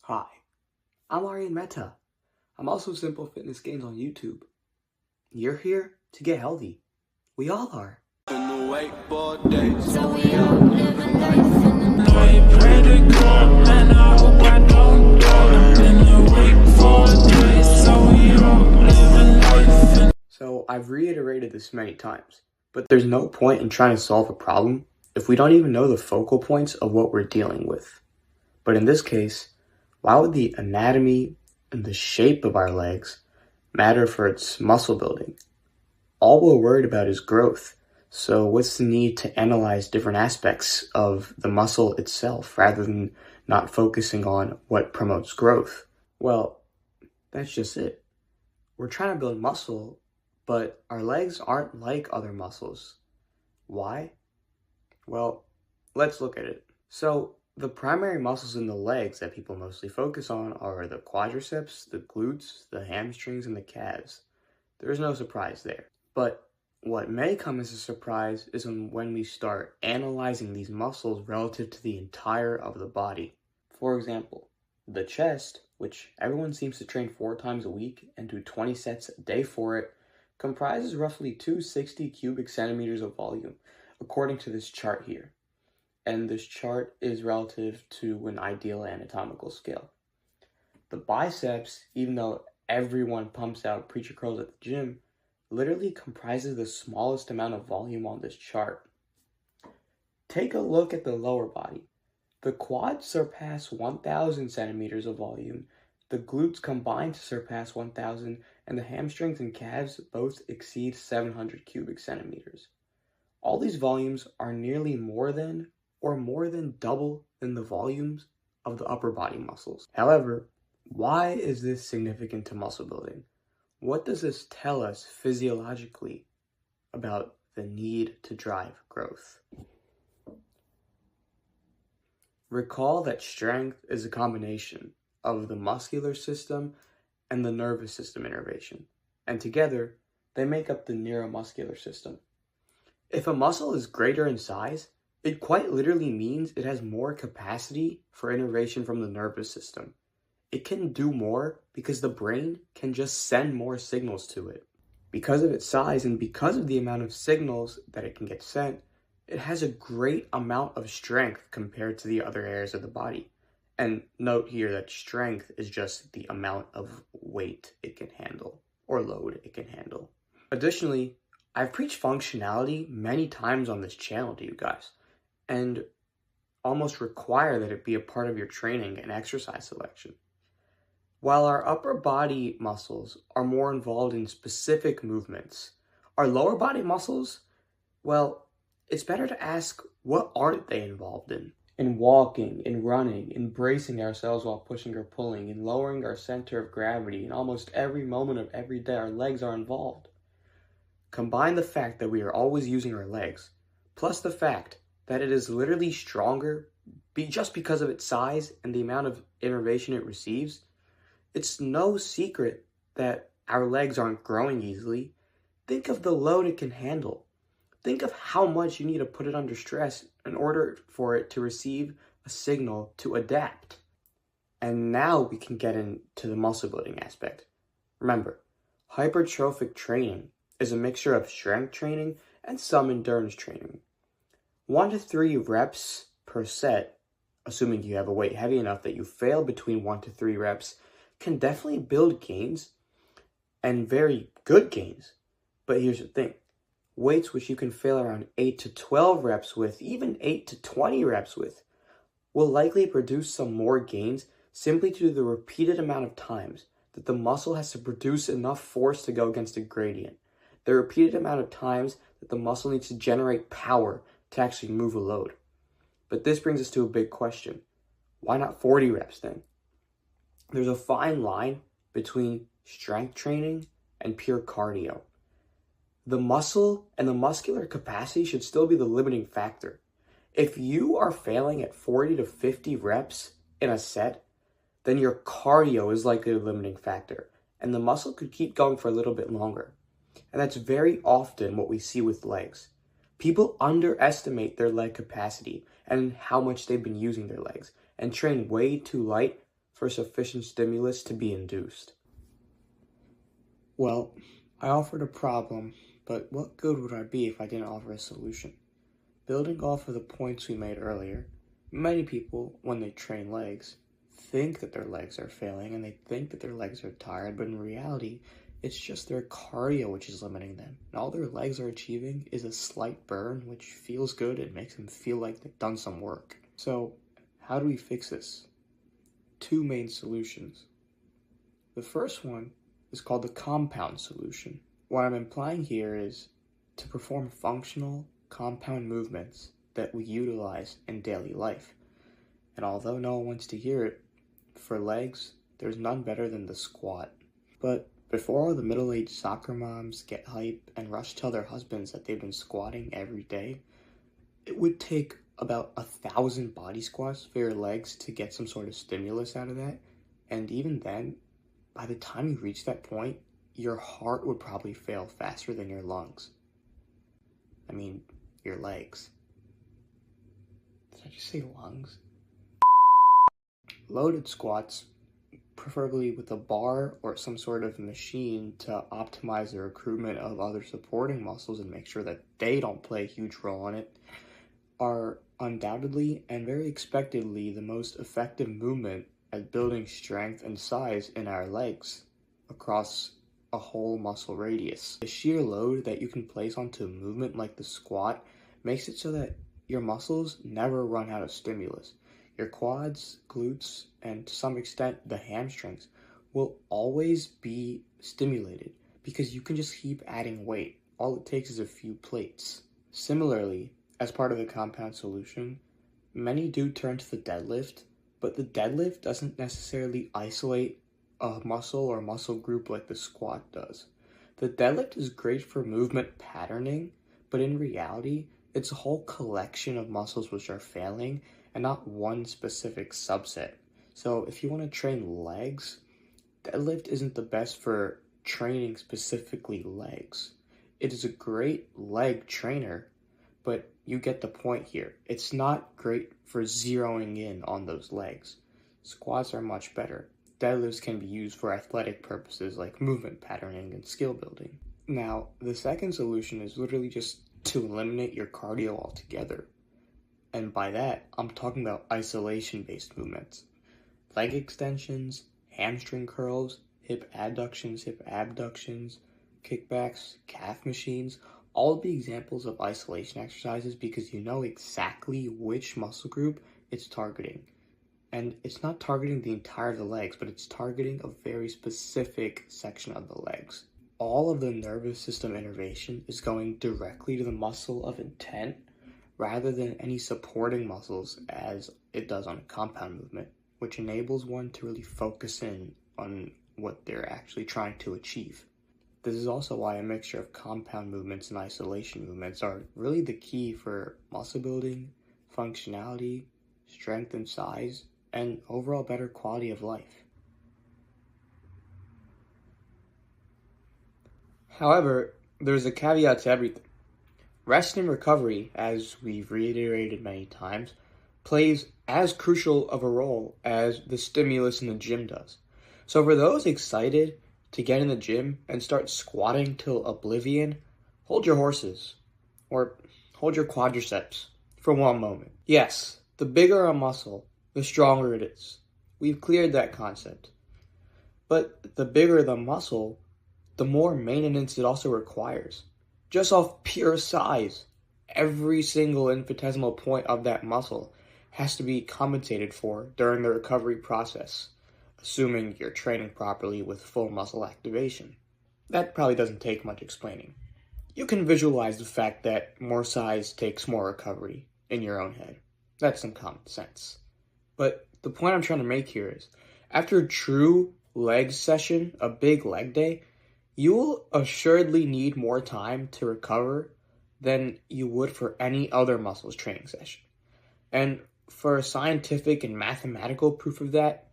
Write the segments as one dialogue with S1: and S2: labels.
S1: Hi, I'm Aryan Mehta. I'm also SimpleFitnessGains on YouTube. You're here to get healthy. We all are. So I've reiterated this many times, but there's no point in trying to solve a problem if we don't even know the focal points of what we're dealing with. But in this case, why would the anatomy and the shape of our legs matter for its muscle building? All we're worried about is growth. So what's the need to analyze different aspects of the muscle itself rather than not focusing on what promotes growth? Well, that's just it. We're trying to build muscle, but our legs aren't like other muscles. Why? Well, let's look at it. So the primary muscles in the legs that people mostly focus on are the quadriceps, the glutes, the hamstrings, and the calves. There's no surprise there. But what may come as a surprise is when we start analyzing these muscles relative to the entire of the body. For example, the chest, which everyone seems to train 4 times a week and do 20 sets a day for it, comprises roughly 260 cubic centimeters of volume, according to this chart here. And this chart is relative to an ideal anatomical scale. The biceps, even though everyone pumps out preacher curls at the gym, literally comprises the smallest amount of volume on this chart. Take a look at the lower body. The quads surpass 1,000 centimeters of volume, the glutes combine to surpass 1,000, and the hamstrings and calves both exceed 700 cubic centimeters. All these volumes are nearly more than double than the volumes of the upper body muscles. However, why is this significant to muscle building? What does this tell us physiologically about the need to drive growth? Recall that strength is a combination of the muscular system and the nervous system innervation, and together they make up the neuromuscular system. If a muscle is greater in size, it quite literally means it has more capacity for innervation from the nervous system. It can do more because the brain can just send more signals to it. Because of its size and because of the amount of signals that it can get sent, it has a great amount of strength compared to the other areas of the body. And note here that strength is just the amount of weight it can handle or load it can handle. Additionally, I've preached functionality many times on this channel to you guys and almost require that it be a part of your training and exercise selection. While our upper body muscles are more involved in specific movements, our lower body muscles, well, it's better to ask, what aren't they involved in? In walking, in running, in bracing ourselves while pushing or pulling, in lowering our center of gravity, in almost every moment of every day, our legs are involved. Combine the fact that we are always using our legs, plus the fact that it is literally stronger just because of its size and the amount of innervation it receives. It's no secret that our legs aren't growing easily. Think of the load it can handle. Think of how much you need to put it under stress in order for it to receive a signal to adapt. And now we can get into the muscle building aspect. Remember, hypertrophic training is a mixture of strength training and some endurance training. 1 to 3 reps per set, assuming you have a weight heavy enough that you fail between 1 to 3 reps, can definitely build gains and very good gains. But here's the thing. Weights which you can fail around 8 to 12 reps with, even 8 to 20 reps with, will likely produce some more gains simply due to the repeated amount of times that the muscle has to produce enough force to go against a gradient. The repeated amount of times that the muscle needs to generate power to actually move a load. But this brings us to a big question. Why not 40 reps then? There's a fine line between strength training and pure cardio. The muscle and the muscular capacity should still be the limiting factor. If you are failing at 40 to 50 reps in a set, then your cardio is likely the limiting factor, and the muscle could keep going for a little bit longer. And that's very often what we see with legs. People underestimate their leg capacity and how much they've been using their legs and train way too light for sufficient stimulus to be induced. Well, I offered a problem, but what good would I be if I didn't offer a solution? Building off of the points we made earlier, many people, when they train legs, think that their legs are failing and they think that their legs are tired, but in reality, it's just their cardio which is limiting them. And all their legs are achieving is a slight burn, which feels good and makes them feel like they've done some work. So, how do we fix this? Two main solutions. The first one is called the compound solution. What I'm implying here is to perform functional compound movements that we utilize in daily life. And although no one wants to hear it, for legs, there's none better than the squat. But before all the middle-aged soccer moms get hype and rush tell their husbands that they've been squatting every day, it would take about 1,000 body squats for your legs to get some sort of stimulus out of that. And even then, by the time you reach that point, your heart would probably fail faster than your lungs. I mean, your legs. Did I just say lungs? Loaded squats, preferably with a bar or some sort of machine to optimize the recruitment of other supporting muscles and make sure that they don't play a huge role in it, are undoubtedly and very expectedly the most effective movement at building strength and size in our legs across a whole muscle radius. The sheer load that you can place onto a movement like the squat makes it so that your muscles never run out of stimulus. Your quads, glutes, and to some extent the hamstrings will always be stimulated because you can just keep adding weight. All it takes is a few plates. Similarly, as part of the compound solution, many do turn to the deadlift, but the deadlift doesn't necessarily isolate a muscle or muscle group like the squat does. The deadlift is great for movement patterning, but in reality, it's a whole collection of muscles which are failing and not one specific subset. So if you want to train legs, deadlift isn't the best for training specifically legs. It is a great leg trainer, but you get the point here. It's not great for zeroing in on those legs. Squats are much better. Deadlifts can be used for athletic purposes like movement patterning and skill building. Now, the second solution is literally just to eliminate your cardio altogether. And by that, I'm talking about isolation-based movements. Leg extensions, hamstring curls, hip adductions, hip abductions, kickbacks, calf machines, all be examples of isolation exercises because you know exactly which muscle group it's targeting. And it's not targeting the entire of the legs, but it's targeting a very specific section of the legs. All of the nervous system innervation is going directly to the muscle of intent rather than any supporting muscles as it does on a compound movement, which enables one to really focus in on what they're actually trying to achieve. This is also why a mixture of compound movements and isolation movements are really the key for muscle building, functionality, strength and size, and overall better quality of life. However, there's a caveat to everything. Rest and recovery, as we've reiterated many times, plays as crucial of a role as the stimulus in the gym does. So for those excited to get in the gym and start squatting till oblivion, hold your horses, or hold your quadriceps for one moment. Yes, the bigger a muscle, the stronger it is. We've cleared that concept. But the bigger the muscle, the more maintenance it also requires. Just off pure size, every single infinitesimal point of that muscle has to be compensated for during the recovery process, assuming you're training properly with full muscle activation. That probably doesn't take much explaining. You can visualize the fact that more size takes more recovery in your own head. That's some common sense. But the point I'm trying to make here is, after a true leg session, a big leg day, you will assuredly need more time to recover than you would for any other muscles training session. And for scientific and mathematical proof of that,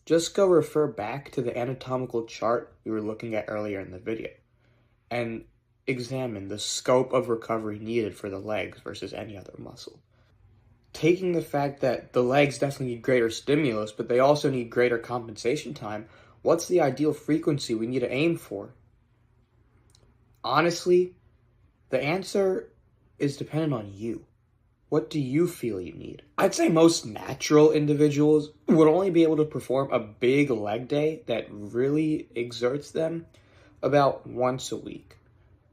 S1: just go refer back to the anatomical chart we were looking at earlier in the video and examine the scope of recovery needed for the legs versus any other muscle. taking the fact that the legs definitely need greater stimulus, but they also need greater compensation time, what's the ideal frequency we need to aim for? Honestly, the answer is dependent on you. What do you feel you need? I'd say most natural individuals would only be able to perform a big leg day that really exerts them about once a week.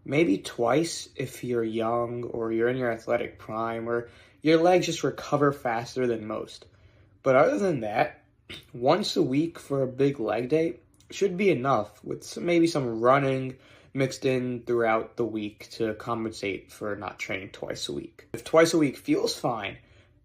S1: Maybe twice if you're young or you're in your athletic prime or your legs just recover faster than most. But other than that, once a week for a big leg day should be enough, with maybe some running mixed in throughout the week to compensate for not training twice a week. If twice a week feels fine,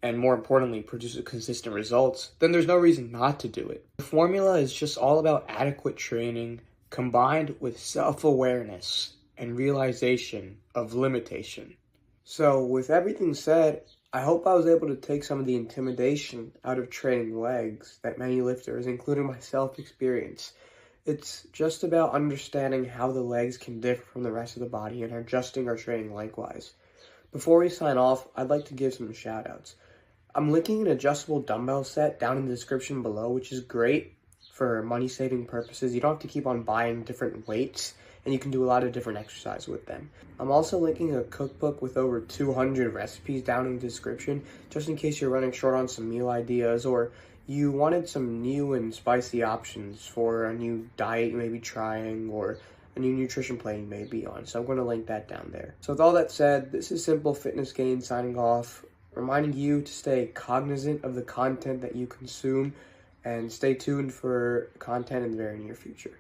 S1: and more importantly, produces consistent results, then there's no reason not to do it. The formula is just all about adequate training combined with self-awareness and realization of limitation. So with everything said, I hope I was able to take some of the intimidation out of training legs that many lifters, including myself, experience. It's just about understanding how the legs can differ from the rest of the body and adjusting our training likewise. Before we sign off, I'd like to give some shout outs. I'm linking an adjustable dumbbell set down in the description below, which is great for money saving purposes. You don't have to keep on buying different weights, and you can do a lot of different exercises with them. I'm also linking a cookbook with over 200 recipes down in the description, just in case you're running short on some meal ideas or you wanted some new and spicy options for a new diet you may be trying or a new nutrition plan you may be on. So I'm going to link that down there. So with all that said, this is SimpleFitnessGains signing off, reminding you to stay cognizant of the content that you consume and stay tuned for content in the very near future.